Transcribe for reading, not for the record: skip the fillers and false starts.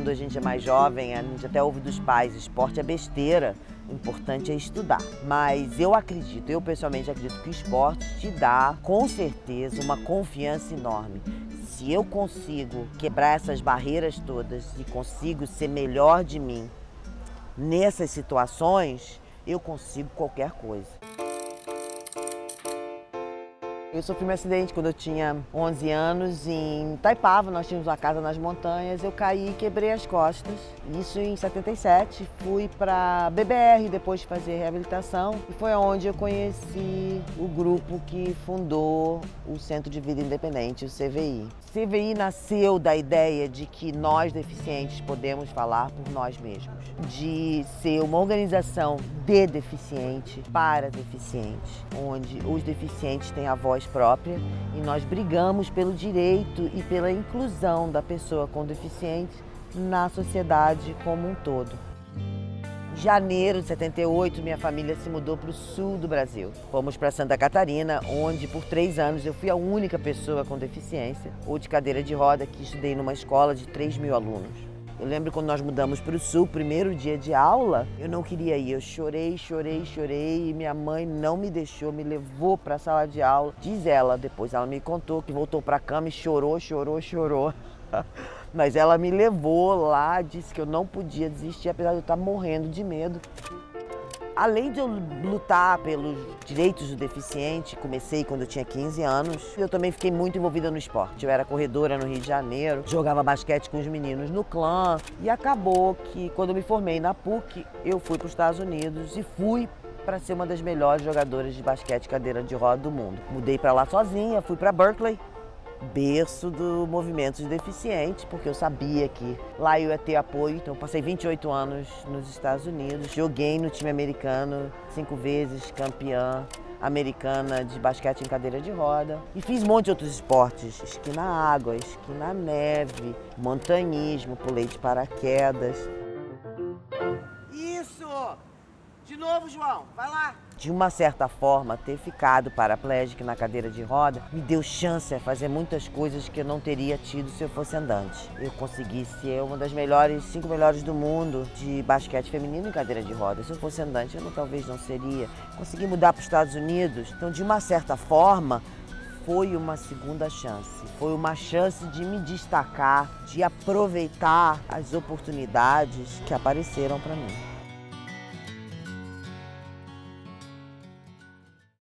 quando a gente é mais jovem, a gente até ouve dos pais, esporte é besteira, o importante é estudar. Mas eu pessoalmente acredito que o esporte te dá, com certeza, uma confiança enorme. Se eu consigo quebrar essas barreiras todas e consigo ser melhor de mim nessas situações, eu consigo qualquer coisa. Eu sofri um acidente quando eu tinha 11 anos em Itaipava, nós tínhamos uma casa nas montanhas, eu caí e quebrei as costas. Isso em 77, fui para BBR depois de fazer reabilitação e foi onde eu conheci o grupo que fundou o Centro de Vida Independente, o CVI. O CVI nasceu da ideia de que nós deficientes podemos falar por nós mesmos, de ser uma organização de deficiente para deficiente, onde os deficientes têm a voz própria e nós brigamos pelo direito e pela inclusão da pessoa com deficiência na sociedade como um todo. Em janeiro de 78, minha família se mudou para o sul do Brasil. Fomos para Santa Catarina, onde por 3 anos eu fui a única pessoa com deficiência ou de cadeira de roda que estudei numa escola de 3.000 alunos. Eu lembro quando nós mudamos para o sul, primeiro dia de aula, eu não queria ir. Eu chorei e minha mãe não me deixou, me levou para a sala de aula. Diz ela, depois ela me contou que voltou para a cama e chorou. Mas ela me levou lá, disse que eu não podia desistir, apesar de eu estar morrendo de medo. Além de eu lutar pelos direitos do deficiente, comecei quando eu tinha 15 anos, eu também fiquei muito envolvida no esporte. Eu era corredora no Rio de Janeiro, jogava basquete com os meninos no clã e acabou que quando eu me formei na PUC, eu fui para os Estados Unidos e fui para ser uma das melhores jogadoras de basquete cadeira de roda do mundo. Mudei para lá sozinha, fui para Berkeley, berço do movimento de deficientes, porque eu sabia que lá eu ia ter apoio. Então, passei 28 anos nos Estados Unidos, joguei no time americano, 5 vezes campeã americana de basquete em cadeira de roda. E fiz um monte de outros esportes, esqui na água, esqui na neve, montanhismo, pulei de paraquedas. Isso! De novo, João, vai lá! De uma certa forma, ter ficado paraplégica na cadeira de roda me deu chance a fazer muitas coisas que eu não teria tido se eu fosse andante. Eu consegui ser uma das 5 melhores do mundo de basquete feminino em cadeira de roda. Se eu fosse andante, talvez não seria. Consegui mudar para os Estados Unidos. Então, de uma certa forma, foi uma segunda chance. Foi uma chance de me destacar, de aproveitar as oportunidades que apareceram para mim.